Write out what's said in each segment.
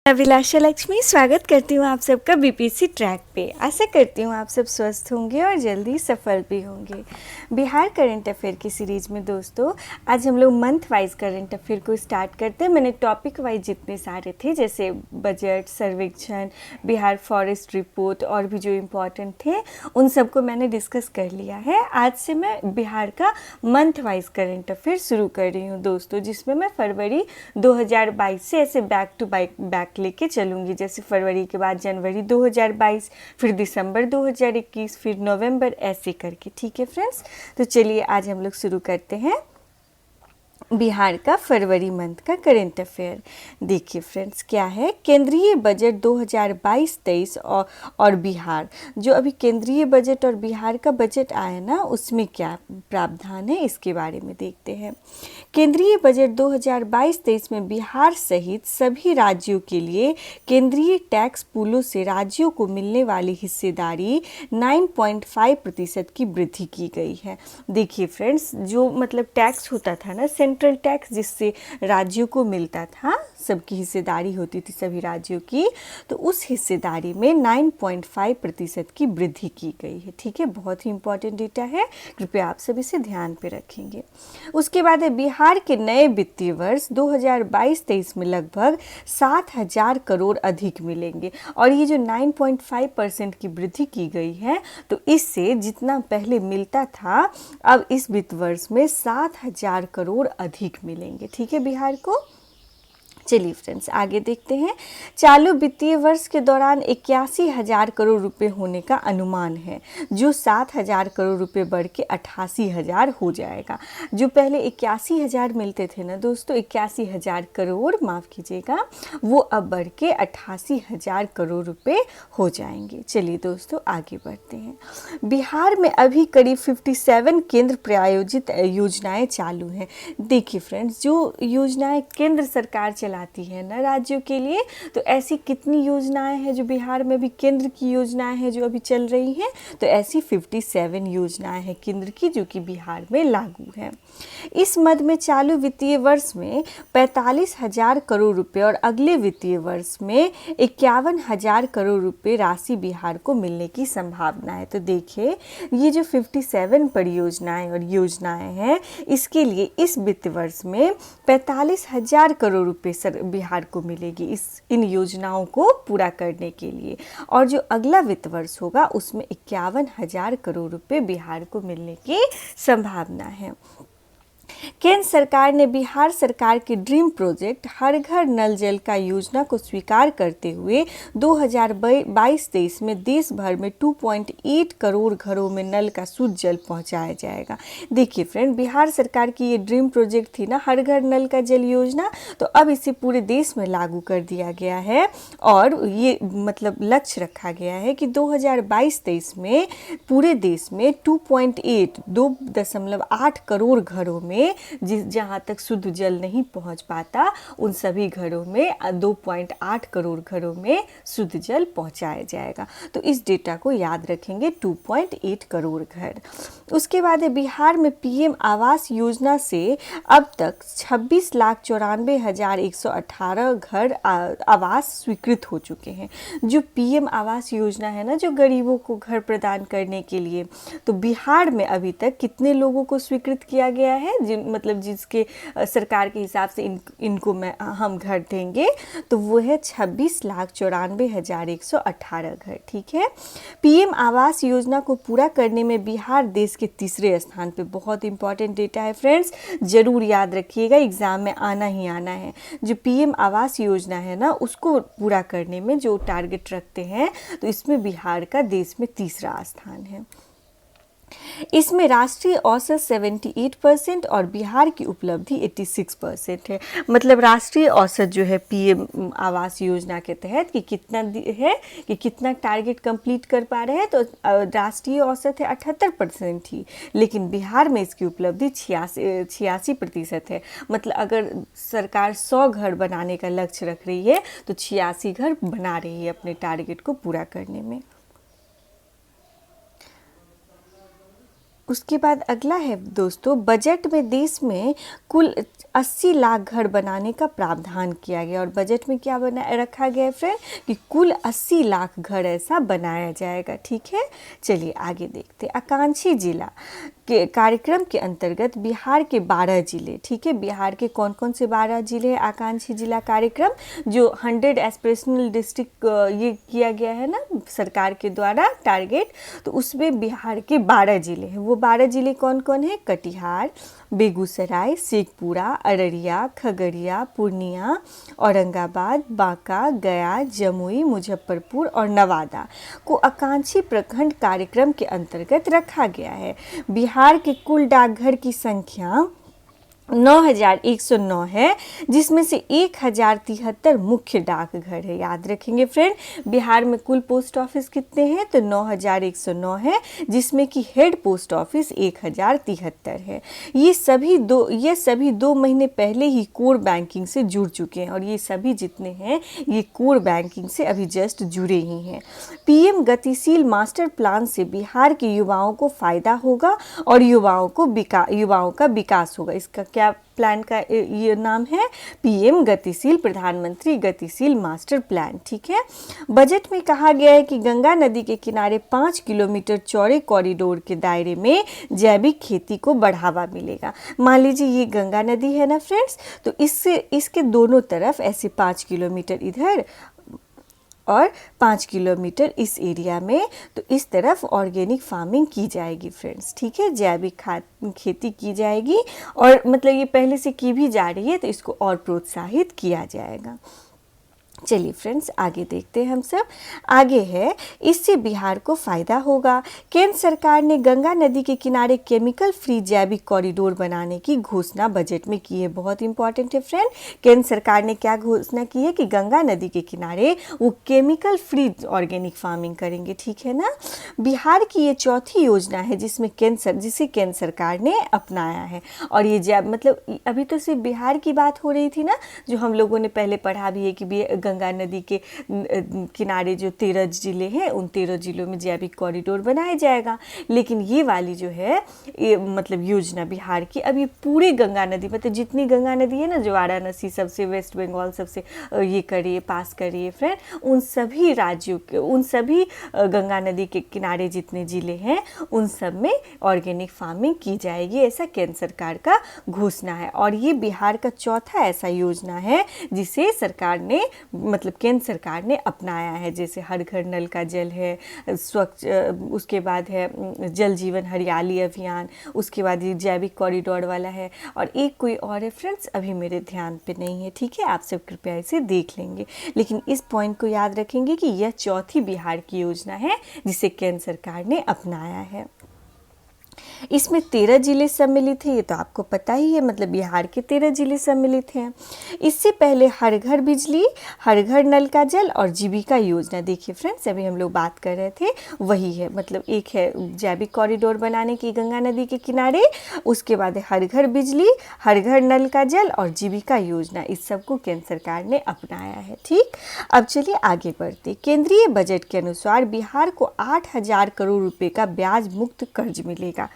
अभिलाषा लक्ष्मी स्वागत करती हूँ आप सबका बीपीएससी ट्रैक पे। आशा करती हूँ आप सब स्वस्थ होंगे और जल्दी सफल भी होंगे। बिहार करंट अफेयर की सीरीज़ में दोस्तों आज हम लोग मंथ वाइज करंट अफेयर को स्टार्ट करते हैं। मैंने टॉपिक वाइज जितने सारे थे जैसे बजट, सर्वेक्षण, बिहार फॉरेस्ट रिपोर्ट और भी जो इम्पोर्टेंट थे उन सबको मैंने डिस्कस कर लिया है। आज से मैं बिहार का मंथ वाइज करंट अफेयर शुरू कर रही हूँ दोस्तों, जिसमें मैं फरवरी 2022 से ऐसे बैक टू बैक लेके चलूँगी। जैसे फरवरी के बाद जनवरी 2022, फिर दिसंबर 2021, फिर नवंबर, ऐसे करके। ठीक है फ्रेंड्स, तो चलिए आज हम लोग शुरू करते हैं बिहार का फरवरी मंथ का करंट अफेयर। देखिए फ्रेंड्स क्या है, केंद्रीय बजट 2022-23 और बिहार, जो अभी केंद्रीय बजट और बिहार का बजट आया ना, उसमें क्या प्रावधान है इसके बारे में देखते हैं। केंद्रीय बजट 2022-23 में बिहार सहित सभी राज्यों के लिए केंद्रीय टैक्स पूलों से राज्यों को मिलने वाली हिस्सेदारी 9.5% की वृद्धि की गई है। देखिए फ्रेंड्स, जो मतलब टैक्स होता था ना, सेंट्रल टैक्स जिससे राज्यों को मिलता था, सबकी हिस्सेदारी होती थी सभी राज्यों की, तो उस हिस्सेदारी में 9.5% की वृद्धि की गई है। ठीक है, बहुत ही इंपॉर्टेंट डेटा है, कृपया आप सभी से ध्यान पे रखेंगे। उसके बाद है बिहार के नए वित्तीय वर्ष 2022-23 में लगभग 7,000 करोड़ अधिक मिलेंगे। और ये जो 9.5% की वृद्धि की गई है, तो इससे जितना पहले मिलता था अब इस वित्त वर्ष में 7,000 करोड़ अधिक मिलेंगे। ठीक है बिहार को। चलिए फ्रेंड्स आगे देखते हैं। चालू वित्तीय वर्ष के दौरान 81,000 करोड़ रुपए होने का अनुमान है, जो 7,000 करोड़ रुपए बढ़ के 88,000 हो जाएगा। जो पहले 81,000 मिलते थे ना दोस्तों, 81,000 करोड़ माफ़ कीजिएगा, वो अब बढ़ के 88,000 करोड़ रुपए हो जाएंगे। चलिए दोस्तों आगे बढ़ते हैं। बिहार में अभी करीब 57 केंद्र प्रायोजित योजनाएं चालू हैं। देखिए फ्रेंड्स, जो योजनाएं केंद्र सरकार चलाती है ना राज्यों के लिए, तो ऐसी कितनी योजनाएं हैं जो बिहार में भी केंद्र की योजनाएं हैं जो अभी चल रही हैं, तो ऐसी 57 योजनाएं हैं केंद्र की जो कि बिहार में लागू हैं। इस मद में चालू वित्तीय वर्ष में 45,000 करोड़ रुपए और अगले वित्तीय वर्ष में 51,000 करोड़ रुपए राशि बिहार को मिलने की संभावना है। तो देखिए, ये जो 57 परियोजनाएं और योजनाएं हैं, इसके लिए इस वित्त वर्ष में 45,000 करोड़ रुपए बिहार को मिलेगी इन योजनाओं को पूरा करने के लिए। और जो अगला वित्त वर्ष होगा उसमें 51,000 करोड़ रुपए बिहार को मिलने की संभावना है। केंद्र सरकार ने बिहार सरकार के ड्रीम प्रोजेक्ट हर घर नल जल का योजना को स्वीकार करते हुए 2022-23 में देश भर में 2.8 करोड़ घरों में नल का शुद्ध जल पहुंचाया जाएगा। देखिए फ्रेंड, बिहार सरकार की ये ड्रीम प्रोजेक्ट थी ना, हर घर नल का जल योजना, तो अब इसे पूरे देश में लागू कर दिया गया है। और ये मतलब लक्ष्य रखा गया है कि 2022-23 में पूरे देश में 2.8 करोड़ घरों में जहाँ तक शुद्ध जल नहीं पहुँच पाता, उन सभी घरों में 2.8 करोड़ घरों में शुद्ध जल पहुँचाया जाएगा। तो इस डेटा को याद रखेंगे, 2.8 करोड़ घर। उसके बाद बिहार में पीएम आवास योजना से अब तक 26,94,118 घर आवास स्वीकृत हो चुके हैं। जो पीएम आवास योजना है ना, जो गरीबों को घर प्रदान करने के लिए, तो बिहार में अभी तक कितने लोगों को स्वीकृत किया गया है, मतलब जिसके सरकार के हिसाब से इनको हम घर देंगे, तो वो है 26,94,118 घर। ठीक है, पीएम आवास योजना को पूरा करने में बिहार देश के तीसरे स्थान पे। बहुत इंपॉर्टेंट डेटा है फ्रेंड्स, जरूर याद रखिएगा, एग्जाम में आना ही आना है। जो पीएम आवास योजना है ना, उसको पूरा करने में जो टारगेट रखते हैं, तो इसमें बिहार का देश में तीसरा स्थान है। इसमें राष्ट्रीय औसत 78% और बिहार की उपलब्धि 86% है। मतलब राष्ट्रीय औसत जो है पीएम आवास योजना के तहत कि कितना है, कि कितना टारगेट कंप्लीट कर पा रहे हैं, तो राष्ट्रीय औसत है 78% ही, लेकिन बिहार में इसकी उपलब्धि 86% है। मतलब अगर सरकार 100 घर बनाने का लक्ष्य रख रही है, तो 86 घर बना रही है अपने टारगेट को पूरा करने में। उसके बाद अगला है दोस्तों, बजट में देश में कुल 80 लाख घर बनाने का प्रावधान किया गया। और बजट में क्या बना रखा गया है फ्रेंड कि कुल 80 लाख घर ऐसा बनाया जाएगा। ठीक है, चलिए आगे देखते। आकांक्षी जिला के कार्यक्रम के अंतर्गत बिहार के 12 जिले, ठीक है, बिहार के कौन कौन से 12 जिले हैं आकांक्षी जिला कार्यक्रम, जो 100 एस्पिरेशनल डिस्ट्रिक्ट ये किया गया है ना सरकार के द्वारा टारगेट, तो उसमें बिहार के 12 जिले हैं। वो 12 जिले कौन कौन है? कटिहार, बेगूसराय, शेखपुरा, अररिया, खगड़िया, पूर्णिया, औरंगाबाद, बांका, गया, जमुई, मुजफ्फरपुर और नवादा को आकांक्षी प्रखंड कार्यक्रम के अंतर्गत रखा गया है। बिहार के कुल डाकघर की संख्या 9109 है, जिसमें से 1073 मुख्य डाकघर है। याद रखेंगे फ्रेंड, बिहार में कुल पोस्ट ऑफिस कितने हैं? तो 9109 है, जिसमें कि हेड पोस्ट ऑफिस 1073 है। ये सभी दो महीने पहले ही कोर बैंकिंग से जुड़ चुके हैं, और ये सभी जितने हैं ये कोर बैंकिंग से अभी जस्ट जुड़े ही हैं। पीएम गतिशील मास्टर प्लान से बिहार के युवाओं को फायदा होगा और युवाओं का विकास होगा। इसका क्या प्लान का ये नाम है? पीएम गतिशील, प्रधानमंत्री गतिशील मास्टर प्लान। ठीक है, बजट में कहा गया है कि गंगा नदी के किनारे 5 किलोमीटर चौड़े कॉरिडोर के दायरे में जैविक खेती को बढ़ावा मिलेगा। मान लीजिए ये गंगा नदी है ना फ्रेंड्स, तो इसके दोनों तरफ ऐसे 5 किलोमीटर इधर और 5 किलोमीटर इस एरिया में, तो इस तरफ ऑर्गेनिक फार्मिंग की जाएगी फ्रेंड्स। ठीक है, जैविक खेती की जाएगी, और मतलब ये पहले से की भी जा रही है, तो इसको और प्रोत्साहित किया जाएगा। चलिए फ्रेंड्स आगे देखते हैं हम सब। आगे है, इससे बिहार को फ़ायदा होगा। केंद्र सरकार ने गंगा नदी के किनारे केमिकल फ्री जैविक कॉरिडोर बनाने की घोषणा बजट में की है। बहुत इंपॉर्टेंट है फ्रेंड, केंद्र सरकार ने क्या घोषणा की है कि गंगा नदी के किनारे वो केमिकल फ्री ऑर्गेनिक फार्मिंग करेंगे। ठीक है ना, बिहार की ये चौथी योजना है जिसे केंद्र सरकार ने अपनाया है। और ये मतलब अभी तो सिर्फ बिहार की बात हो रही थी ना, जो हम लोगों ने पहले पढ़ा भी है कि गंगा नदी के किनारे जो 13 जिले हैं, उन 13 जिलों में जैविक कॉरिडोर बनाया जाएगा। लेकिन ये वाली जो है ये मतलब योजना बिहार की, अब ये पूरे गंगा नदी, मतलब जितनी गंगा नदी है ना, जो वाराणसी सबसे, वेस्ट बंगाल सबसे ये करिए पास करिए फ्रेंड, उन सभी राज्यों के, उन सभी गंगा नदी के किनारे जितने जिले हैं उन सब में ऑर्गेनिक फार्मिंग की जाएगी, ऐसा केंद्र सरकार का घोषणा है। और ये बिहार का चौथा ऐसा योजना है जिसे सरकार ने, मतलब केंद्र सरकार ने अपनाया है। जैसे हर घर नल का जल है, स्वच्छ, उसके बाद है जल जीवन हरियाली अभियान, उसके बाद ये जैविक कॉरिडोर वाला है, और एक कोई और है फ्रेंड्स अभी मेरे ध्यान पे नहीं है। ठीक है, आप सब कृपया इसे देख लेंगे, लेकिन इस पॉइंट को याद रखेंगे कि यह चौथी बिहार की योजना है जिसे केंद्र सरकार ने अपनाया है। इसमें 13 जिले सम्मिलित हैं, ये तो आपको पता ही है, मतलब बिहार के 13 जिले सम्मिलित हैं। इससे पहले हर घर बिजली, हर घर नल का जल और जीविका योजना, देखिए फ्रेंड्स अभी हम लोग बात कर रहे थे वही है। मतलब एक है जैविक कॉरिडोर बनाने की गंगा नदी के किनारे, उसके बाद हर घर बिजली, हर घर नल का जल और जीविका योजना, इस सबको केंद्र सरकार ने अपनाया है। ठीक, अब चलिए आगे बढ़ते। केंद्रीय बजट के अनुसार बिहार को 8,000 करोड़ रुपए का ब्याज मुक्त कर्ज मिलेगा।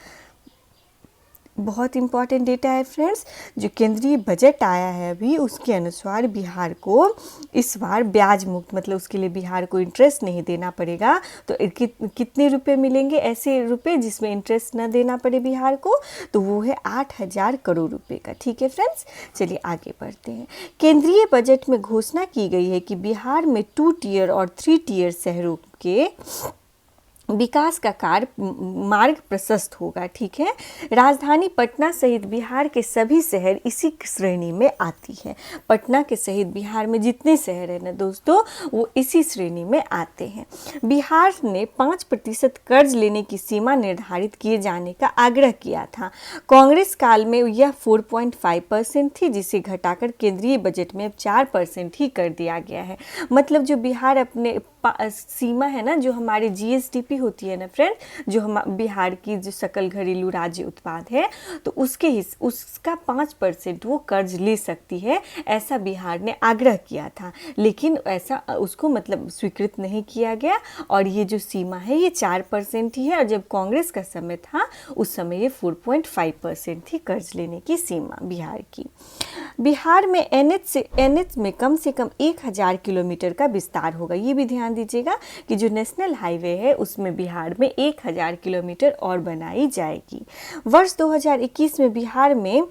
बहुत इंपॉर्टेंट डेटा है फ्रेंड्स, जो केंद्रीय बजट आया है अभी उसके अनुसार बिहार को इस बार ब्याज मुक्त, मतलब उसके लिए बिहार को इंटरेस्ट नहीं देना पड़ेगा। तो कितने रुपए मिलेंगे ऐसे रुपए जिसमें इंटरेस्ट ना देना पड़े बिहार को? तो वो है 8,000 करोड़ रुपए का। ठीक है फ्रेंड्स, चलिए आगे बढ़ते हैं। केंद्रीय बजट में घोषणा की गई है कि बिहार में 2 टियर और 3 टियर शहरों के विकास का कार्य मार्ग प्रशस्त होगा। ठीक है, राजधानी पटना सहित बिहार के सभी शहर इसी श्रेणी में आती है। पटना के सहित बिहार में जितने शहर हैं ना दोस्तों, वो इसी श्रेणी में आते हैं। बिहार ने 5% कर्ज लेने की सीमा निर्धारित किए जाने का आग्रह किया था। कांग्रेस काल में यह 4.5% थी, जिसे घटाकर केंद्रीय बजट में अब 4% ही कर दिया गया है। मतलब जो बिहार अपने सीमा है ना, जो हमारे GSDP होती है ना फ्रेंड, जो हम बिहार की जो सकल घरेलू राज्य उत्पाद है, तो उसका 5% वो कर्ज ले सकती है, ऐसा बिहार ने आग्रह किया था। लेकिन ऐसा उसको मतलब स्वीकृत नहीं किया गया और ये जो सीमा है ये 4% ही है। और जब कांग्रेस का समय था उस समय ये 4.5% थी कर्ज लेने की सीमा बिहार की। बिहार में एनएच में कम से कम 1000 किलोमीटर का विस्तार होगा। ये भी ध्यान दीजिएगा कि जो नेशनल हाईवे है उसमें बिहार में 1000 किलोमीटर और बनाई जाएगी। वर्ष 2021 में बिहार में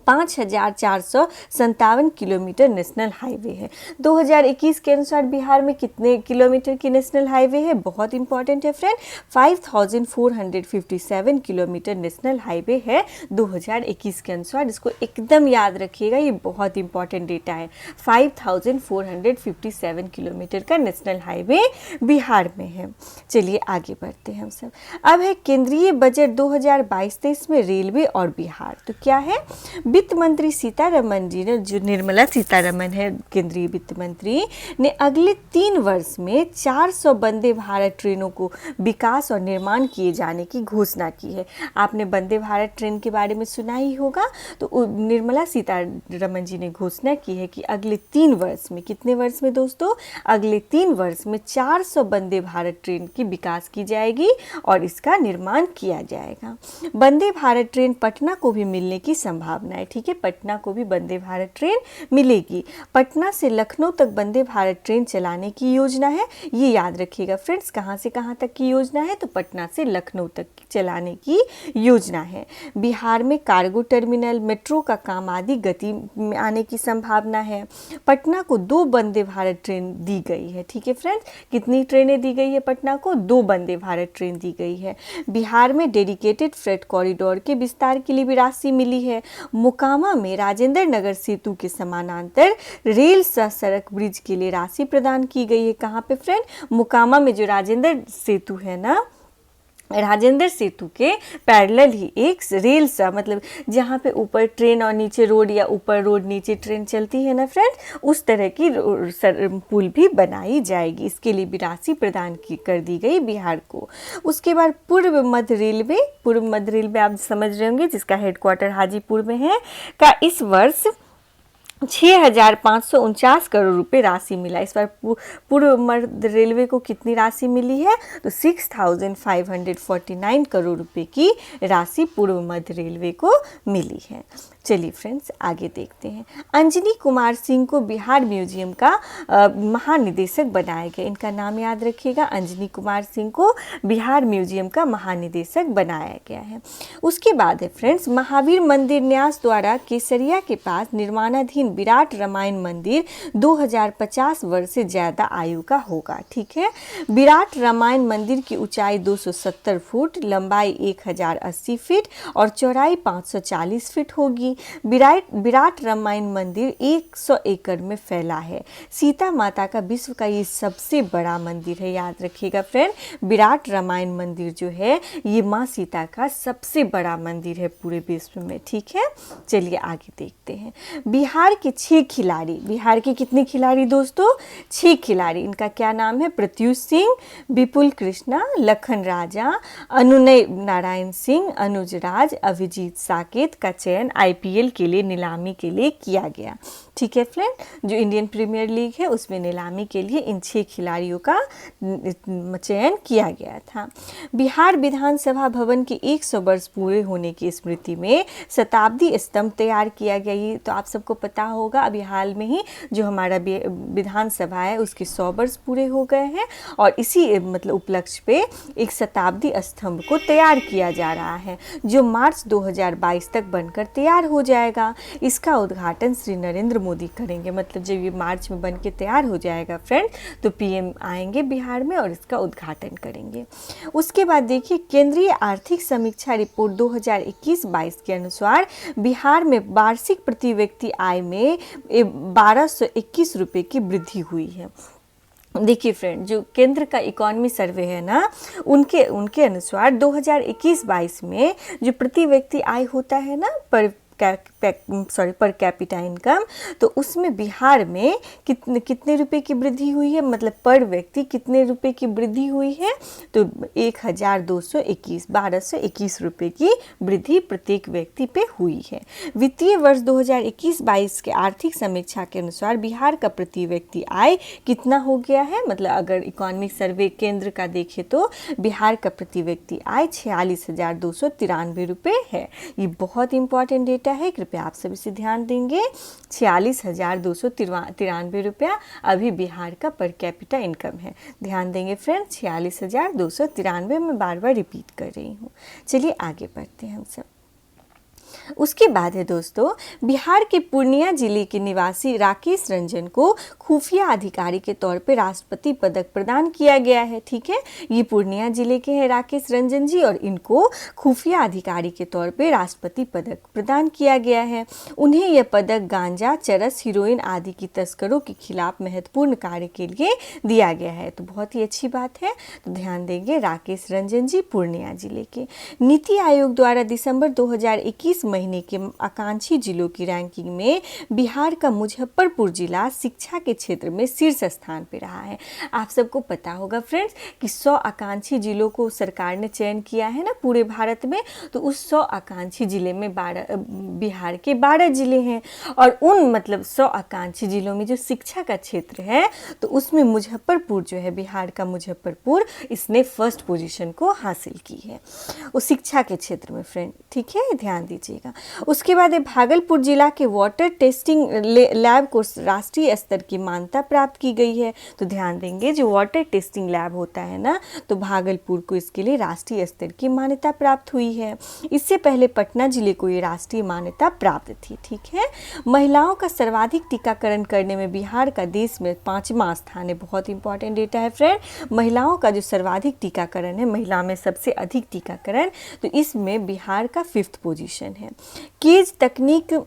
5457 किलोमीटर नेशनल हाईवे है। 2021 के अनुसार बिहार में कितने किलोमीटर की नेशनल हाईवे है, बहुत इंपॉर्टेंट है फ्रेंड, 5457 किलोमीटर नेशनल हाईवे है 2021 के अनुसार। इसको एकदम याद रखिएगा, ये बहुत इंपॉर्टेंट डेटा है। 5457 किलोमीटर का नेशनल हाईवे बिहार में है। चलिए आगे बढ़ते हैं हम सब। अब है केंद्रीय बजट 2022-23 में रेलवे और बिहार। तो क्या है, वित्त मंत्री सीतारमन जी ने, जो निर्मला सीतारमन है केंद्रीय वित्त मंत्री, ने अगले 3 वर्ष में 400 वंदे भारत ट्रेनों को विकास और निर्माण किए जाने की घोषणा की है। आपने वंदे भारत ट्रेन के बारे में सुना ही होगा। तो निर्मला सीतारमन जी ने घोषणा की है कि अगले 3 वर्ष में, कितने वर्ष में दोस्तों, अगले 3 वर्ष में 400 वंदे भारत ट्रेन की विकास की जाएगी और इसका निर्माण किया जाएगा। वंदे भारत ट्रेन पटना को भी मिलने की संभावना है। ठीक है, पटना को भी वंदे भारत ट्रेन मिलेगी। पटना से लखनऊ तक वंदे भारत ट्रेन चलाने की योजना है। ये याद रखिएगा फ्रेंड्स, कहाँ से कहाँ तक की योजना है, तो पटना से लखनऊ तक चलाने की योजना है। बिहार में कार्गो टर्मिनल, मेट्रो का काम आदि गति में आने की संभावना है। पटना को 2 वंदे भारत ट्रेन दी गई है। ठीक है फ्रेंड्स, कितनी ट्रेनें दी गई है पटना को, 2 वंदे भारत ट्रेन दी गई है। बिहार में डेडिकेटेड फ्रेट कॉरिडोर के विस्तार के लिए भी राशि मिली है। मोकामा में राजेंद्र नगर सेतु के समानांतर रेल सह सड़क ब्रिज के लिए राशि प्रदान की गई है। कहाँ पे फ्रेंड, मोकामा में जो राजेंद्र सेतु है ना, राजेंद्र सेतु के पैरेलल ही एक रेल सा, मतलब जहाँ पे ऊपर ट्रेन और नीचे रोड या ऊपर रोड नीचे ट्रेन चलती है ना फ्रेंड, उस तरह की पुल भी बनाई जाएगी। इसके लिए भी राशि प्रदान कर दी गई बिहार को। उसके बाद पूर्व मध्य रेलवे आप समझ रहे होंगे, जिसका हेडक्वार्टर हाजीपुर में है, का इस वर्ष 6549 करोड़ रुपए राशि मिला। इस बार पूर्व मध्य रेलवे को कितनी राशि मिली है, तो 6549 करोड़ रुपए की राशि पूर्व मध्य रेलवे को मिली है। चलिए फ्रेंड्स आगे देखते हैं। अंजनी कुमार सिंह को बिहार म्यूजियम का महानिदेशक बनाया गया। इनका नाम याद रखिएगा, अंजनी कुमार सिंह को बिहार म्यूजियम का महानिदेशक बनाया गया है। उसके बाद है फ्रेंड्स, महावीर मंदिर न्यास द्वारा केसरिया के पास निर्माणाधीन विराट रामायण मंदिर 2050 वर्ष से ज़्यादा आयु का होगा। ठीक है, विराट रामायण मंदिर की ऊंचाई 270 फुट, लंबाई 1080 फीट और चौड़ाई 540 फीट होगी। विराट रामायण मंदिर 100 एकड़ में फैला है। सीता माता का विश्व का ये सबसे बड़ा मंदिर है। याद रखिएगा फ्रेंड, विराट रामायण मंदिर जो है ये माँ सीता का सबसे बड़ा मंदिर है पूरे विश्व में। ठीक है, चलिए आगे देखते हैं। बिहार के 6 खिलाड़ी, बिहार के कितने खिलाड़ी दोस्तों, 6 खिलाड़ी। इनका क्या नाम है, प्रत्युष सिंह, विपुल कृष्णा, लखन राजा, अनुनय नारायण सिंह, अनुज राज, अभिजीत साकेत का चयन आईपीएल के लिए नीलामी के लिए किया गया। ठीक है फ्रेंड, जो इंडियन प्रीमियर लीग है उसमें नीलामी के लिए इन 6 खिलाड़ियों का चयन किया गया था। बिहार विधानसभा भवन के 100 वर्ष पूरे होने की स्मृति में शताब्दी स्तंभ तैयार किया गया। ये तो आप सबको पता होगा, अभी हाल में ही जो हमारा विधानसभा है उसके 100 वर्ष पूरे हो गए हैं और इसी मतलब उपलक्ष्य पे एक शताब्दी स्तंभ को तैयार किया जा रहा है, जो मार्च 2022 तक बनकर तैयार हो जाएगा। इसका उद्घाटन श्री नरेंद्र मोदी करेंगे। मतलब जब ये मार्च में बन के तैयार हो जाएगा फ्रेंड, तो पीएम आएंगे बिहार में और इसका उद्घाटन करेंगे। उसके बाद देखिए, केंद्रीय आर्थिक समीक्षा रिपोर्ट 2021-22 के अनुसार बिहार में वार्षिक प्रति व्यक्ति आय में 1221 रुपये की वृद्धि हुई है। देखिए फ्रेंड, जो केंद्र का इकोनॉमी सर्वे है ना, उनके अनुसार 2021-22 में जो प्रति व्यक्ति आय होता है ना, पर पर कैपिटा इनकम, तो उसमें बिहार में कितने रुपए की वृद्धि हुई है, मतलब पर व्यक्ति कितने रुपए की वृद्धि हुई है, तो 1221 रुपए की वृद्धि प्रत्येक व्यक्ति पे हुई है। वित्तीय वर्ष 2021-22 के आर्थिक समीक्षा के अनुसार बिहार का प्रति व्यक्ति आय कितना हो गया है, मतलब अगर इकोनॉमिक सर्वे केंद्र का देखें तो बिहार का प्रति व्यक्ति आय 46,293 रुपये है। ये बहुत इंपॉर्टेंट डेटा है, कृपया आप सब इसे ध्यान देंगे। 46,293 रुपया अभी बिहार का पर कैपिटा इनकम है। ध्यान देंगे फ्रेंड, 46,293 मैं बार बार रिपीट कर रही हूँ। चलिए आगे बढ़ते हैं हम सब। उसके बाद है दोस्तों, बिहार के पूर्णिया जिले के निवासी राकेश रंजन को खुफिया अधिकारी के तौर पे राष्ट्रपति पदक प्रदान किया गया है। ठीक है, ये पूर्णिया जिले के हैं राकेश रंजन जी, और इनको खुफिया अधिकारी के तौर पे राष्ट्रपति पदक प्रदान किया गया है। उन्हें यह पदक गांजा, चरस, हीरोइन आदि की तस्करों के खिलाफ महत्वपूर्ण कार्य के लिए दिया गया है, तो बहुत ही अच्छी बात है। तो ध्यान देंगे, राकेश रंजन जी पूर्णिया जिले के। नीति आयोग द्वारा दिसंबर 2021 महीने के आकांक्षी जिलों की रैंकिंग में बिहार का मुजफ्फरपुर जिला शिक्षा के क्षेत्र में शीर्ष स्थान पे रहा है। आप सबको पता होगा फ्रेंड्स कि 100 आकांक्षी जिलों को सरकार ने चयन किया है ना पूरे भारत में, तो उस 100 आकांक्षी जिले में बिहार के 12 जिले हैं, और उन मतलब 100 आकांक्षी जिलों में जो शिक्षा का क्षेत्र है तो उसमें मुजफ्फरपुर जो है, बिहार का मुजफ्फरपुर, इसने फर्स्ट पोजीशन को हासिल की है उस शिक्षा के क्षेत्र में फ्रेंड। ठीक है, ध्यान दीजिएगा। उसके बाद भागलपुर जिला के वाटर टेस्टिंग लैब को राष्ट्रीय स्तर की मान्यता प्राप्त की गई है। तो ध्यान देंगे, जो वाटर टेस्टिंग लैब होता है ना, तो भागलपुर को इसके लिए राष्ट्रीय स्तर की मान्यता प्राप्त हुई है। इससे पहले पटना जिले को ये राष्ट्रीय मान्यता प्राप्त थी। ठीक है, महिलाओं का सर्वाधिक टीकाकरण करने में बिहार का देश में 5वां स्थान है। बहुत इंपॉर्टेंट डेटा है फ्रेंड, महिलाओं का जो सर्वाधिक टीकाकरण है, महिला में सबसे अधिक टीकाकरण, तो इसमें बिहार का 5th पोजीशन है। केज तकनीक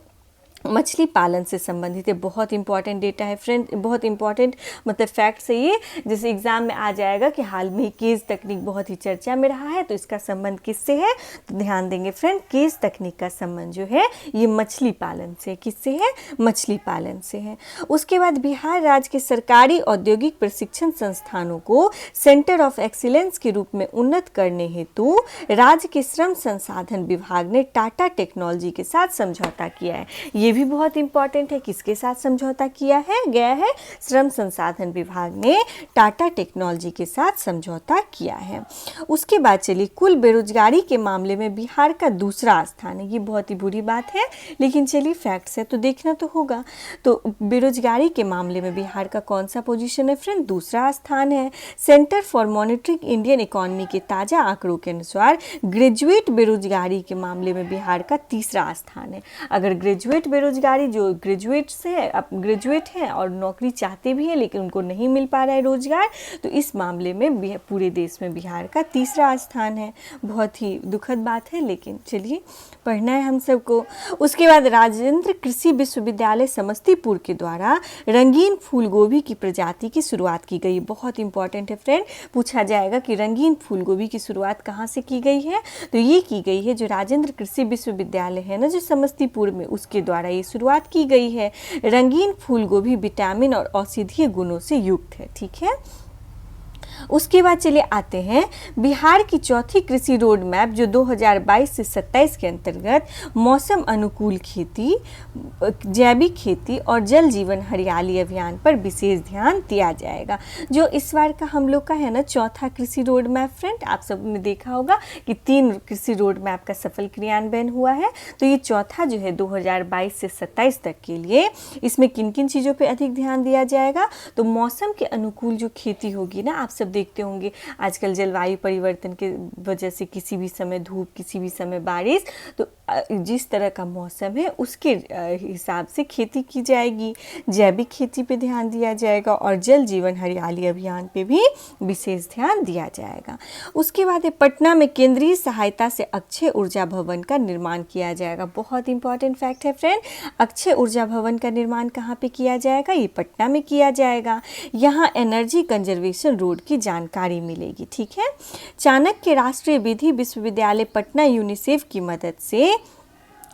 मछली पालन से संबंधित है। बहुत इंपॉर्टेंट डेटा है फ्रेंड, बहुत इंपॉर्टेंट मतलब फैक्ट्स है ये, जैसे एग्जाम में आ जाएगा कि हाल में ही केज तकनीक बहुत ही चर्चा में रहा है, तो इसका संबंध किससे है, तो ध्यान देंगे फ्रेंड, केज तकनीक का संबंध जो है ये मछली पालन से, किससे है, मछली पालन से है। उसके बाद बिहार राज्य के सरकारी औद्योगिक प्रशिक्षण संस्थानों को सेंटर ऑफ एक्सीलेंस के रूप में उन्नत करने हेतु राज्य के श्रम संसाधन विभाग ने टाटा टेक्नोलॉजी के साथ समझौता किया है। ये भी बहुत इंपॉर्टेंट है, किसके साथ समझौता किया है गया है, श्रम संसाधन विभाग ने टाटा टेक्नोलॉजी के साथ समझौता किया है। उसके बाद चलिए, कुल बेरोजगारी के मामले में बिहार का दूसरा स्थान है। ये बहुत ही बुरी बात है, लेकिन चलिए फैक्ट्स है तो देखना तो होगा। तो बेरोजगारी के मामले में बिहार का कौन सा पोजीशन है फ्रेंड, दूसरा स्थान है। Centre for monitoring Indian economy के ताजा आंकड़ों के अनुसार ग्रेजुएट बेरोजगारी के मामले में बिहार का तीसरा स्थान है। अगर ग्रेजुएट बेरोजगारी, जो ग्रेजुएट है और नौकरी चाहते भी हैं लेकिन उनको नहीं मिल पा रहा है रोजगार, तो इस मामले में पूरे देश में बिहार का तीसरा स्थान है। बहुत ही दुखद बात है, लेकिन चलिए पढ़ना है हम सबको। उसके बाद राजेंद्र कृषि विश्वविद्यालय समस्तीपुर के द्वारा रंगीन फूल गोभी की प्रजाति की शुरुआत की गई। बहुत इंपॉर्टेंट है फ्रेंड, पूछा जाएगा कि रंगीन फूल गोभी की शुरुआत कहाँ से की गई है, तो ये की गई है जो राजेंद्र कृषि विश्वविद्यालय है ना, जो समस्तीपुर में, उसके द्वारा ये शुरुआत की गई है। रंगीन फूल गोभी विटामिन और औषधीय गुणों से युक्त है। ठीक है, उसके बाद चलिए आते हैं बिहार की चौथी कृषि रोड मैप, जो 2022 से 27 के अंतर्गत मौसम अनुकूल खेती, जैविक खेती और जल जीवन हरियाली अभियान पर विशेष ध्यान दिया जाएगा। जो इस बार का हम लोग का है ना चौथा कृषि रोड मैप फ्रेंड, आप सबने देखा होगा कि 3 कृषि रोड मैप का सफल क्रियान्वयन हुआ है, तो ये चौथा जो है 2022 से 27 तक के लिए, इसमें किन किन चीज़ों पर अधिक ध्यान दिया जाएगा, तो मौसम के अनुकूल जो खेती होगी ना, आप सब देखते होंगे आजकल जलवायु परिवर्तन के वजह से किसी भी समय धूप, किसी भी समय बारिश, तो जिस तरह का मौसम है उसके हिसाब से खेती की जाएगी। जैविक खेती पे ध्यान दिया जाएगा और जल जीवन हरियाली अभियान पे भी विशेष ध्यान दिया जाएगा। उसके बाद पटना में केंद्रीय सहायता से अक्षय ऊर्जा भवन का निर्माण किया जाएगा। बहुत इंपॉर्टेंट फैक्ट है फ्रेंड, अक्षय ऊर्जा भवन का निर्माण कहाँ पे किया जाएगा, ये पटना में किया जाएगा। यहाँ एनर्जी कंजर्वेशन रोड की जानकारी मिलेगी। ठीक है, चाणक्य राष्ट्रीय विधि विश्वविद्यालय पटना यूनिसेफ की मदद से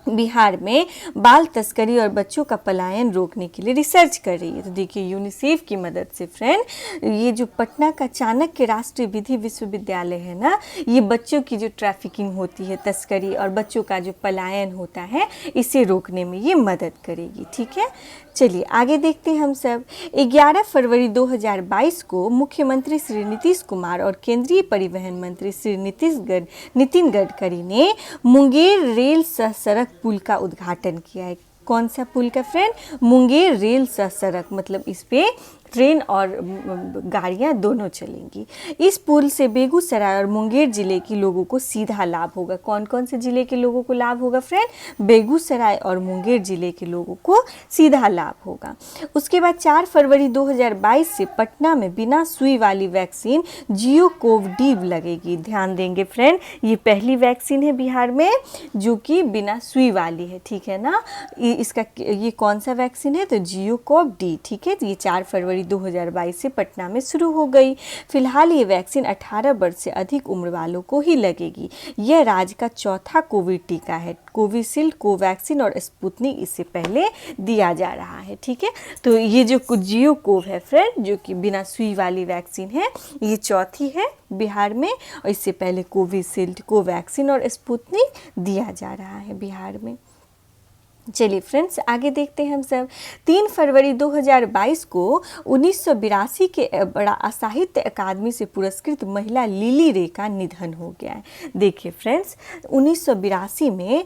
बिहार में बाल तस्करी और बच्चों का पलायन रोकने के लिए रिसर्च कर रही है। तो देखिए यूनिसेफ की मदद से फ्रेंड ये जो पटना का चाणक्य राष्ट्रीय विधि विश्वविद्यालय है ना, ये बच्चों की जो ट्रैफिकिंग होती है, तस्करी और बच्चों का जो पलायन होता है, इसे रोकने में ये मदद करेगी। ठीक है, चलिए आगे देखते हैं हम सब। 11 फरवरी 2022 को मुख्यमंत्री श्री नीतीश कुमार और केंद्रीय परिवहन मंत्री श्री नितिन गडकरी ने मुंगेर रेल सह सड़क पुल का उद्घाटन किया है। कौन सा पुल का फ्रेंड? मुंगेर रेल सह सड़क, मतलब इस पे ट्रेन और गाड़ियाँ दोनों चलेंगी। इस पुल से बेगूसराय और मुंगेर जिले के लोगों को सीधा लाभ होगा। कौन कौन से जिले के लोगों को लाभ होगा फ्रेंड? बेगूसराय और मुंगेर जिले के लोगों को सीधा लाभ होगा। उसके बाद 4 फरवरी 2022 से पटना में बिना सुई वाली वैक्सीन जियोकोव-डी लगेगी। ध्यान देंगे फ्रेंड, ये पहली वैक्सीन है बिहार में जो कि बिना सुई वाली है। ठीक है ना, ये कौन सा वैक्सीन है? तो जियोकोव-डी। ठीक है, ये 4 फरवरी 2022 से पटना में शुरू हो गई। फिलहाल ये वैक्सीन 18 वर्ष से अधिक उम्र वालों को ही लगेगी। यह राज्य का चौथा कोविड टीका है। कोविशील्ड, कोवैक्सीन और स्पुतनिक इससे पहले दिया जा रहा है। ठीक है, तो ये जो जियोकोव है फ्रेंड, जो कि बिना सुई वाली वैक्सीन है, ये चौथी है बिहार में, और इससे पहले कोविशील्ड, कोवैक्सीन और स्पुतनिक दिया जा रहा है बिहार में। चलिए फ्रेंड्स आगे देखते हैं हम सब। 3 फरवरी 2022 को 1982 के बड़ा साहित्य अकादमी से पुरस्कृत महिला लिली रे का निधन हो गया है। देखिए फ्रेंड्स, 1982 में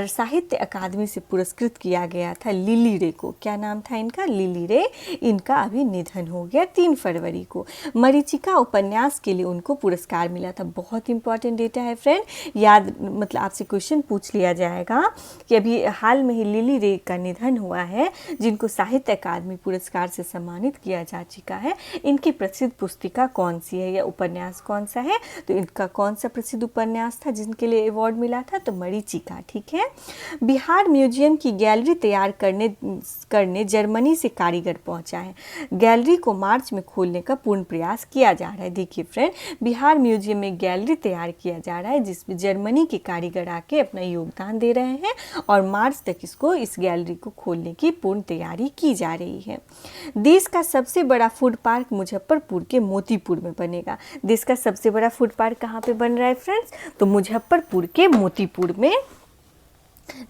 साहित्य अकादमी से पुरस्कृत किया गया था लिली रे को। क्या नाम था इनका? लिली रे। इनका अभी निधन हो गया 3 फरवरी को। मरीचिका उपन्यास के लिए उनको पुरस्कार मिला था। बहुत इंपॉर्टेंट डेटा है फ्रेंड, याद, मतलब आपसे क्वेश्चन पूछ लिया जाएगा कि अभी हाल में ही लिली रे का निधन हुआ है, जिनको साहित्य अकादमी पुरस्कार से सम्मानित किया जा चुका है। इनकी प्रसिद्ध पुस्तिका कौन सी है या उपन्यास कौन सा है? तो इनका कौन सा प्रसिद्ध उपन्यास था जिनके लिए अवार्ड मिला था? तो मरीचिका। ठीक है, बिहार म्यूजियम की गैलरी तैयार करने जर्मनी से कारीगर पहुंचा है। गैलरी को मार्च में खोलने का पूर्ण प्रयास किया जा रहा है। देखिए फ्रेंड, बिहार म्यूजियम में गैलरी तैयार किया जा रहा है जिसमें जर्मनी के कारीगर आके अपना योगदान दे रहे हैं, और मार्च तक इस गैलरी को खोलने की पूर्ण तैयारी की जा रही है। देश का सबसे बड़ा फूड पार्क मुजफ्फरपुर के मोतीपुर में बनेगा। देश का सबसे बड़ा फूड पार्क कहाँ पे बन रहा है फ्रेंड्स? तो मुजफ्फरपुर के मोतीपुर में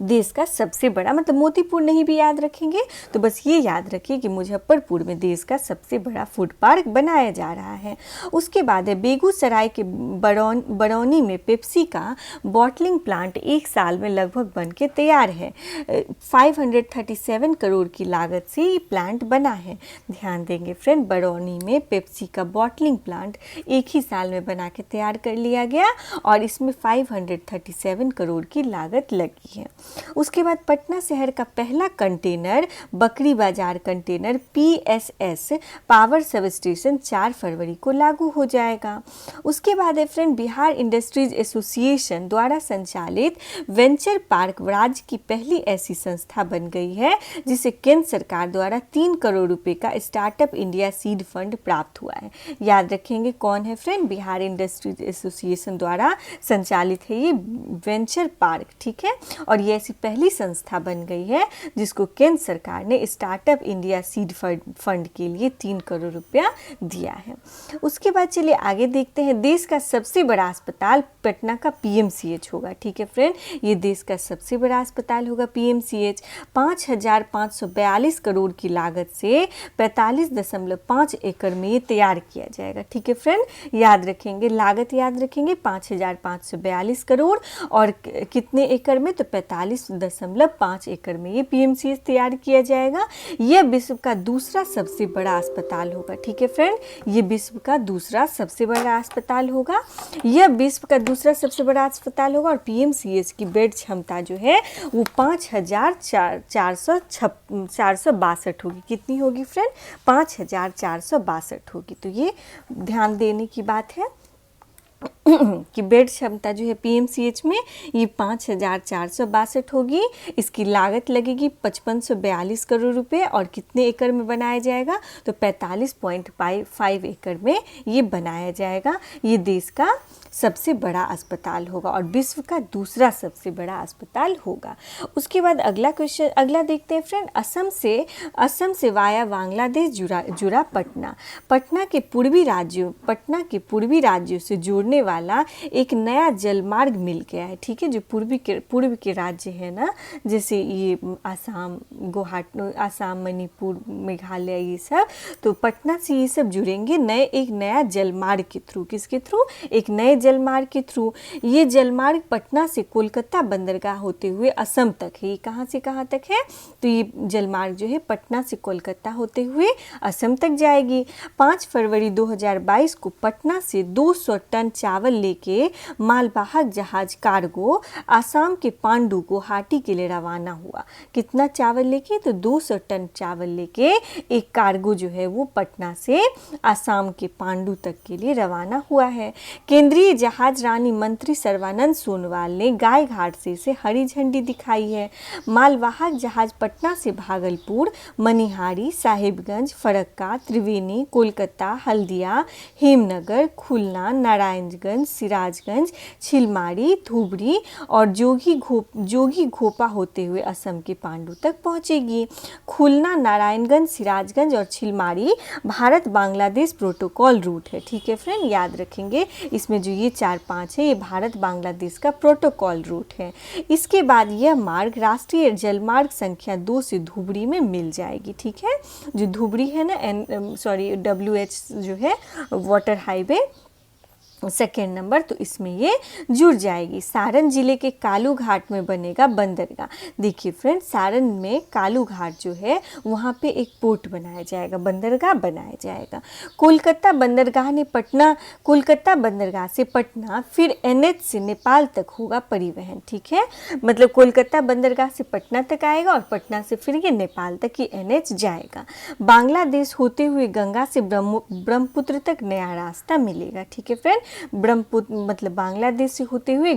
देश का सबसे बड़ा, मतलब मोतीपुर नहीं भी याद रखेंगे तो बस ये याद रखिए कि मुजफ्फरपुर में देश का सबसे बड़ा फूड पार्क बनाया जा रहा है। उसके बाद है बेगूसराय के बरौनी में पेप्सी का बॉटलिंग प्लांट 1 साल में लगभग बन के तैयार है। 537 करोड़ की लागत से ये प्लांट बना है। ध्यान देंगे फ्रेंड, बरौनी में पेप्सी का बॉटलिंग प्लांट 1 ही साल में बना के तैयार कर लिया गया और इसमें 537 करोड़ की लागत लगी है। उसके बाद पटना शहर का पहला कंटेनर बकरी बाजार container PSS power sub station 4 फरवरी को लागू हो जाएगा। उसके बाद है फ्रेंड, बिहार इंडस्ट्रीज एसोसिएशन द्वारा संचालित वेंचर पार्क राज्य की पहली ऐसी संस्था बन गई है जिसे केंद्र सरकार द्वारा 3 करोड़ रुपए का स्टार्टअप इंडिया सीड फंड प्राप्त हुआ है। याद रखेंगे कौन है फ्रेंड? बिहार इंडस्ट्रीज एसोसिएशन द्वारा संचालित है ये वेंचर पार्क। ठीक है, और ये ऐसी पहली संस्था बन गई है जिसको केंद्र सरकार ने स्टार्टअप इंडिया सीड फंड के लिए 3 करोड़ रुपया दिया है। उसके बाद चलिए आगे देखते हैं। देश का सबसे बड़ा अस्पताल पटना का PMCH होगा। ठीक है फ्रेंड, ये देश का सबसे बड़ा अस्पताल होगा PMCH। 5,542 करोड़ की लागत से 45.5 एकड़ में ये तैयार किया जाएगा। ठीक है फ्रेंड, याद रखेंगे, लागत याद रखेंगे 5,542 करोड़ और कितने एकड़ में? तो 45.5 एकड़ में ये PMCH तैयार किया जाएगा। यह विश्व का दूसरा सबसे बड़ा अस्पताल होगा। ठीक है फ्रेंड, ये विश्व का दूसरा सबसे बड़ा अस्पताल होगा। यह विश्व का दूसरा सबसे बड़ा अस्पताल होगा और PMCH की बेड क्षमता जो है वो 5,462 होगी। कितनी होगी फ्रेंड? 5,462 होगी। तो ये ध्यान देने की बात है। कि बेड क्षमता जो है पीएमसीएच में ये 5,462 होगी। इसकी लागत लगेगी 5542 करोड़ रुपए और कितने एकड़ में बनाया जाएगा, तो 45.5 एकड़ में ये बनाया जाएगा। ये देश का सबसे बड़ा अस्पताल होगा और विश्व का दूसरा सबसे बड़ा अस्पताल होगा। उसके बाद अगला क्वेश्चन, अगला देखते हैं फ्रेंड, असम से वाया बांग्लादेश जुड़ा पटना। पटना के पूर्वी राज्यों से जोड़ने वाला एक नया जलमार्ग मिल गया है। ठीक है, जो पूर्व के राज्य है ना, जैसे ये आसाम, गुवाहाटी, आसाम, मणिपुर, मेघालय, ये सब, तो पटना से ये सब जुड़ेंगे एक नया जलमार्ग के थ्रू। किसके थ्रू? एक नए जलमार्ग के थ्रू। ये जलमार्ग पटना से कोलकाता बंदरगाह होते हुए असम तक है। ये कहाँ से कहाँ तक है? तो ये जलमार्ग जो है पटना से कोलकाता होते हुए असम तक जाएगी। 5 फरवरी 2022 को पटना से 200 टन चावल लेके मालवाहक जहाज कार्गो आसाम के पांडु गुवाहाटी के लिए रवाना हुआ। कितना चावल लेके? तो 200 टन चावल लेके एक कार्गो जो है वो पटना से आसाम के पांडु तक के लिए रवाना हुआ है। केंद्रीय जहाज रानी मंत्री सर्बानंद सोनोवाल ने गाय घाट से इसे हरी झंडी दिखाई है। मालवाहक जहाज पटना से भागलपुर, मनिहारी, साहिबगंज, फरक्का, त्रिवेणी, कोलकाता, हल्दिया, हेमनगर, खुलना, नारायणगंज, सिराजगंज, छिलमारी, धुबरी और जोगी घोपा होते हुए असम के पांडु तक पहुंचेगी। खुलना, नारायणगंज, सिराजगंज और छिलमारी भारत बांग्लादेश प्रोटोकॉल रूट है। ठीक है फ्रेंड, याद रखेंगे, इसमें जो ये 4-5 है ये भारत बांग्लादेश का प्रोटोकॉल रूट है। इसके बाद यह मार्ग राष्ट्रीय जलमार्ग संख्या 2 से धुबरी में मिल जाएगी। ठीक है, जो धुबरी है ना, WH जो है वाटर हाईवे सेकेंड नंबर, तो इसमें ये जुड़ जाएगी। सारण जिले के कालू घाट में बनेगा बंदरगाह। देखिए फ्रेंड, सारण में कालू घाट जो है वहाँ पे एक पोर्ट बनाया जाएगा, बंदरगाह बनाया जाएगा। कोलकाता बंदरगाह से पटना फिर NH से नेपाल तक होगा परिवहन। ठीक है, मतलब कोलकाता बंदरगाह से पटना तक आएगा और पटना से फिर ये नेपाल तक ये NH जाएगा। बांग्लादेश होते हुए गंगा से ब्रह्मपुत्र तक नया रास्ता मिलेगा। ठीक है फ्रेंड, ब्रह्मपुत्र मतलब बांग्लादेश से होते हुए